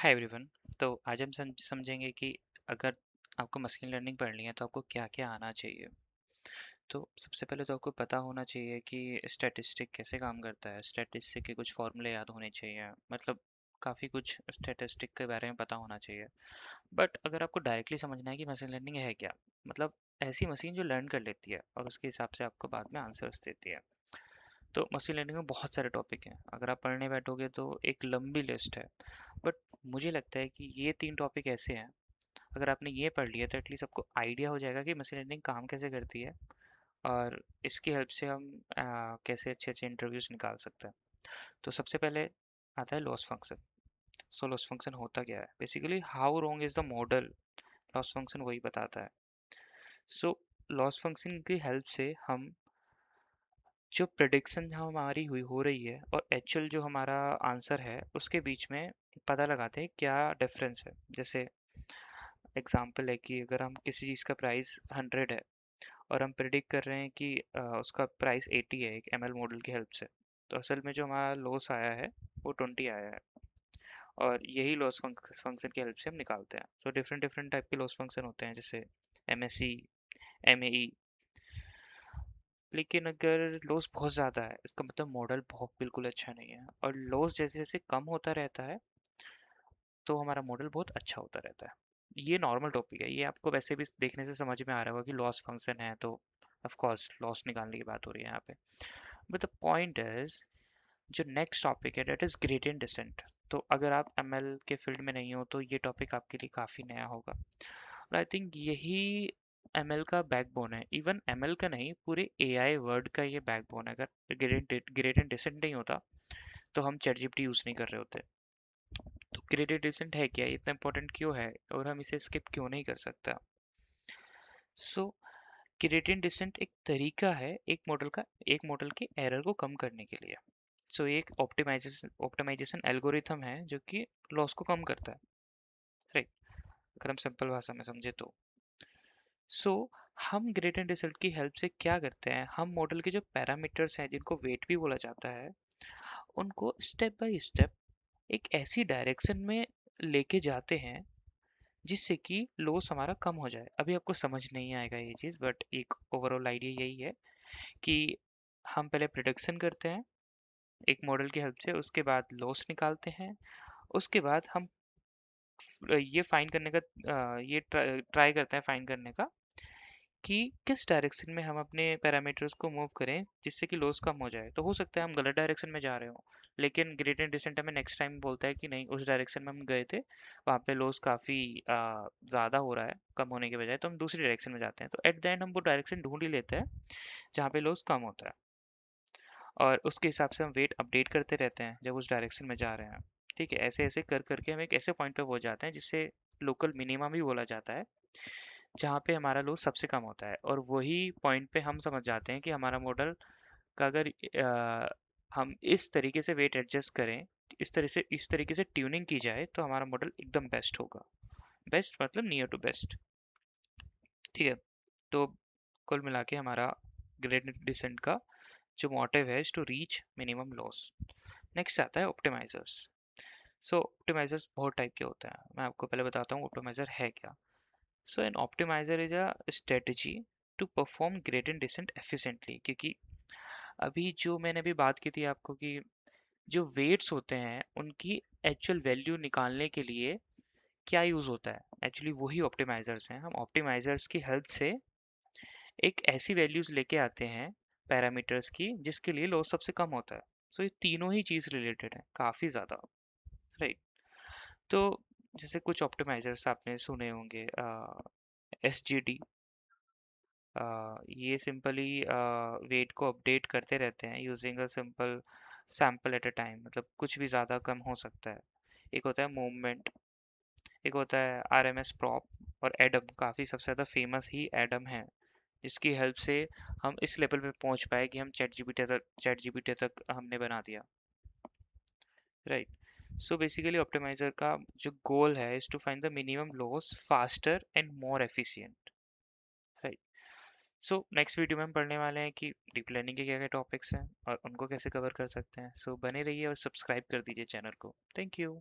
Hi everyone. तो आज हम समझेंगे कि अगर आपको मशीन लर्निंग पढ़नी है तो आपको क्या क्या आना चाहिए। तो सबसे पहले तो आपको पता होना चाहिए कि स्टैटिस्टिक कैसे काम करता है। स्टैटिस्टिक के कुछ फॉर्मूले याद होने चाहिए, मतलब काफ़ी कुछ स्टैटिस्टिक के बारे में पता होना चाहिए। बट अगर आपको डायरेक्टली समझना है कि मशीन लर्निंग है क्या, मतलब ऐसी मशीन जो लर्न कर लेती है और उसके हिसाब से आपको बाद में आंसर्स देती है। तो मशीन लर्निंग में बहुत सारे टॉपिक हैं, अगर आप पढ़ने बैठोगे तो एक लंबी लिस्ट है। बट मुझे लगता है कि ये 3 टॉपिक ऐसे हैं, अगर आपने ये पढ़ लिया तो एटलीस्ट आपको आइडिया हो जाएगा कि मशीन लर्निंग काम कैसे करती है और इसकी हेल्प से हम कैसे अच्छे अच्छे इंटरव्यूज निकाल सकते हैं। तो सबसे पहले आता है loss function. So loss function होता क्या है, basically how wrong is the model. Loss function वही बताता है। सो लॉस फंक्शन की हेल्प से हम जो प्रेडिक्शन हमारी हुई हो रही है और एक्चुअल जो हमारा आंसर है उसके बीच में पता लगाते हैं क्या डिफरेंस है। जैसे एग्जांपल है कि अगर हम किसी चीज़ का प्राइस 100 है और हम प्रिडिक्ट कर रहे हैं कि उसका प्राइस 80 है एक एमएल मॉडल की हेल्प से, तो असल में जो हमारा लॉस आया है वो 20 आया है। और यही लॉस फंक्शन की हेल्प से हम निकालते हैं। तो डिफरेंट डिफरेंट टाइप के लॉस फंक्शन होते हैं, जैसे एमएसई, एमएई। लेकिन अगर लॉस बहुत ज़्यादा है इसका मतलब मॉडल बहुत बिल्कुल अच्छा नहीं है, और लॉस जैसे जैसे कम होता रहता है तो हमारा मॉडल बहुत अच्छा होता रहता है। ये नॉर्मल टॉपिक है, ये आपको वैसे भी देखने से समझ में आ रहा होगा कि लॉस फंक्शन है तो ऑफ कोर्स लॉस निकालने की बात हो रही है यहाँ पे। बट द पॉइंट इज, जो नेक्स्ट टॉपिक है डेट इज ग्रेडियंट डिसेंट। तो अगर आप एमएल के फील्ड में नहीं हो तो ये टॉपिक आपके लिए काफ़ी नया होगा। और आई थिंक यही एमएल का बैकबोन है। इवन एमएल का नहीं, पूरे एआई वर्ड का ये बैकबोन है। अगर ग्रेडियंट डिसेंट नहीं होता तो हम चैट जीपीटी यूज़ नहीं कर रहे होते। तो ग्रेडियंट डिसेंट है क्या, इतना इंपॉर्टेंट क्यों है और हम इसे स्किप क्यों नहीं कर सकता। सो ग्रेडियंट डिसेंट एक तरीका है एक मॉडल के एरर को कम करने के लिए। सो एक ऑप्टिमाइजेशन एल्गोरिथम है जो कि लॉस को कम करता है, राइट। अगर हम सिंपल भाषा में समझे तो सो हम ग्रेडियंट डिसेंट की हेल्प से क्या करते हैं, हम मॉडल के जो पैरामीटर्स हैं जिनको वेट भी बोला जाता है उनको स्टेप बाय स्टेप एक ऐसी डायरेक्शन में लेके जाते हैं जिससे कि लॉस हमारा कम हो जाए। अभी आपको समझ नहीं आएगा ये चीज़, बट एक ओवरऑल आइडिया यही है कि हम पहले प्रिडिक्शन करते हैं एक मॉडल की हेल्प से, उसके बाद लॉस निकालते हैं, उसके बाद हम ये फाइन करने का ये ट्राई करते हैं फाइन करने का कि किस डायरेक्शन में हम अपने पैरामीटर्स को मूव करें जिससे कि लॉस कम हो जाए। तो हो सकता है हम गलत डायरेक्शन में जा रहे हो, लेकिन ग्रेडियंट डिसेंट हमें नेक्स्ट टाइम बोलता है कि नहीं, उस डायरेक्शन में हम गए थे वहाँ पे लॉस काफ़ी ज़्यादा हो रहा है कम होने के बजाय, तो हम दूसरी डायरेक्शन में जाते हैं। तो एट द एंड हम वो डायरेक्शन ढूंढ ही लेते हैं जहाँ पे लॉस कम होता है, और उसके हिसाब से हम वेट अपडेट करते रहते हैं जब उस डायरेक्शन में जा रहे हैं। ठीक है, ऐसे ऐसे कर करके हम एक ऐसे पॉइंट पे पहुंच जाते हैं जिससे लोकल मिनिमम भी बोला जाता है, जहाँ पे हमारा लॉस सबसे कम होता है। और वही पॉइंट पे हम समझ जाते हैं कि हमारा मॉडल का अगर हम इस तरीके से वेट एडजस्ट करें, इस तरीके से ट्यूनिंग की जाए तो हमारा मॉडल एकदम बेस्ट होगा। बेस्ट मतलब नियर टू बेस्ट। ठीक है। तो कुल मिला के हमारा ग्रेडियंट डिसेंट का जो मोटिव है is to reach minimum loss. Next आता है ऑप्टिमाइजर्स। सो ऑप्टिमाइजर्स बहुत टाइप के होते हैं, मैं आपको पहले बताता हूँ ऑप्टिमाइजर है क्या। So an optimiser is a strategy to perform gradient descent efficiently. क्योंकि अभी जो मैंने अभी बात की थी आपको कि जो वेट्स होते हैं उनकी एक्चुअल वैल्यू निकालने के लिए क्या यूज होता है, एक्चुअली वही ऑप्टिमाइजर्स हैं। हम ऑप्टिमाइजर्स की हेल्प से एक ऐसी वैल्यूज लेके आते हैं पैरामीटर्स की जिसके लिए लॉस सबसे कम होता है। सो ये तीनों ही चीज रिलेटेड है काफी ज्यादा, राइट। तो जैसे कुछ ऑप्टिमाइजर्स आपने सुने होंगे, SGD। ये सिंपली वेट को अपडेट करते रहते हैं using a simple sample at a time, मतलब कुछ भी ज़्यादा कम हो सकता है। एक होता है मूवमेंट, एक होता है RMS प्रॉप, और एडम, काफ़ी सबसे ज़्यादा फेमस ही एडम है, जिसकी हेल्प से हम इस लेवल पे पहुंच पाए कि हम चैट जीपीटी तक हमने बना दिया, राइट। सो बेसिकली ऑप्टिमाइजर का जो गोल है is to find the minimum loss faster and more efficient, right. So next video में हम पढ़ने वाले हैं कि डीप लर्निंग के क्या क्या टॉपिक्स हैं और उनको कैसे कवर कर सकते हैं। सो बने रहिए और सब्सक्राइब कर दीजिए चैनल को। Thank you.